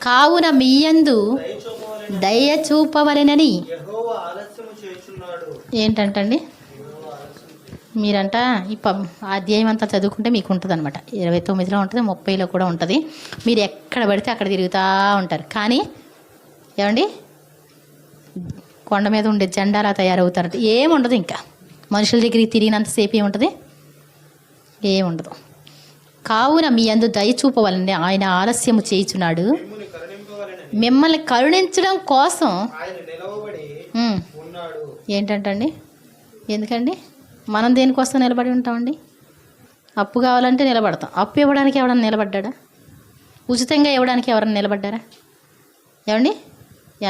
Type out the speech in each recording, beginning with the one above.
కావున మీయందు దయ చూపవలెనని. ఏంటంటండి మీరంట ఈ అధ్యాయం అంతా చదువుకుంటే మీకు ఉంటుంది అనమాట. 29లో ఉంటుంది, 30లో కూడా ఉంటుంది. మీరు ఎక్కడ పడితే అక్కడ తిరుగుతూ ఉంటారు. కానీ ఏమండి కొండ మీద ఉండే జెండాలా తయారవుతారంట. ఏముండదు, ఇంకా మనుషుల దగ్గరికి తిరిగినంతసేపు ఏముంటుంది, ఏముండదు. కావున మీ అందు దయ చూపవాలని ఆయన ఆలస్యము చేయుచున్నాడు. మిమ్మల్ని కరుణించడం కోసం. ఏంటంటండి ఎందుకండి మనం దేనికోసం నిలబడి ఉంటామండి? అప్పు కావాలంటే నిలబడతాం. అప్పు ఇవ్వడానికి ఎవడన్నా నిలబడ్డా? ఉచితంగా ఇవ్వడానికి ఎవరన్నా నిలబడ్డారా? ఏమండి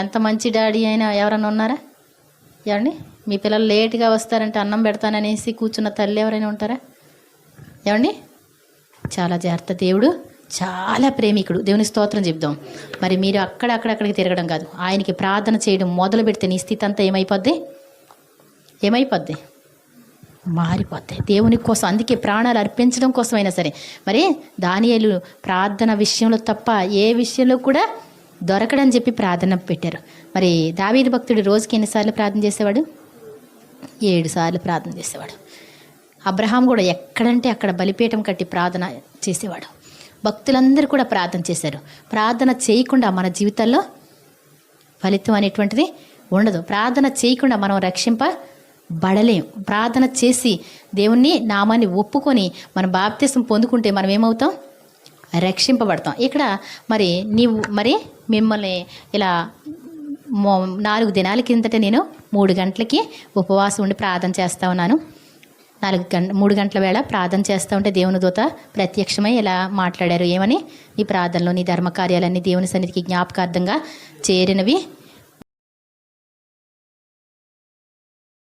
ఎంత మంచి డాడీ అయినా ఎవరన్నా ఉన్నారా? ఏమండి మీ పిల్లలు లేట్గా వస్తారంటే అన్నం పెడతాననేసి కూర్చున్న తల్లి ఎవరైనా ఉంటారా? ఏమండి చాలా జాగ్రత్త. దేవుడు చాలా ప్రేమికుడు. దేవుని స్తోత్రం చెప్దాం. మరి మీరు అక్కడికి తిరగడం కాదు, ఆయనకి ప్రార్థన చేయడం మొదలు పెడితే నీ స్థితి అంతా ఏమైపోద్ది? మారిపోద్ది. దేవుని కోసం, అందుకే ప్రాణాలు అర్పించడం కోసమైనా సరే. మరి దానియేలు ప్రార్థన విషయంలో తప్ప ఏ విషయంలో కూడా దొరకడని చెప్పి ప్రార్థన పెట్టారు. మరి దావీదు భక్తుడు రోజుకి ఎన్నిసార్లు ప్రార్థన చేసేవాడు? 7 సార్లు ప్రార్థన చేసేవాడు. అబ్రహాం కూడా ఎక్కడంటే అక్కడ బలిపీఠం కట్టి ప్రార్థన చేసేవాడు. భక్తులందరూ కూడా ప్రార్థన చేశారు. ప్రార్థన చేయకుండా మన జీవితాల్లో ఫలితం అనేటువంటిది ఉండదు. ప్రార్థన చేయకుండా మనం రక్షింపబడలేం. ప్రార్థన చేసి దేవుని నామాన్ని ఒప్పుకొని మన బాప్తిసం పొందుకుంటే మనం ఏమవుతాం? రక్షింపబడతాం. ఇక్కడ మరి మిమ్మల్ని ఇలా 4 దినాల కిందట నేను 3 గంటలకి ఉపవాసం ఉండి ప్రార్థన చేస్తూ ఉన్నాను. 3 గంటల వేళ ప్రార్థన చేస్తూ ఉంటే దేవుని దూత ప్రత్యక్షమై ఇలా మాట్లాడారు. ఏమని? నీ ప్రార్థనలో నీ ధర్మకార్యాలన్నీ దేవుని సన్నిధికి జ్ఞాపకార్థంగా చేరినవి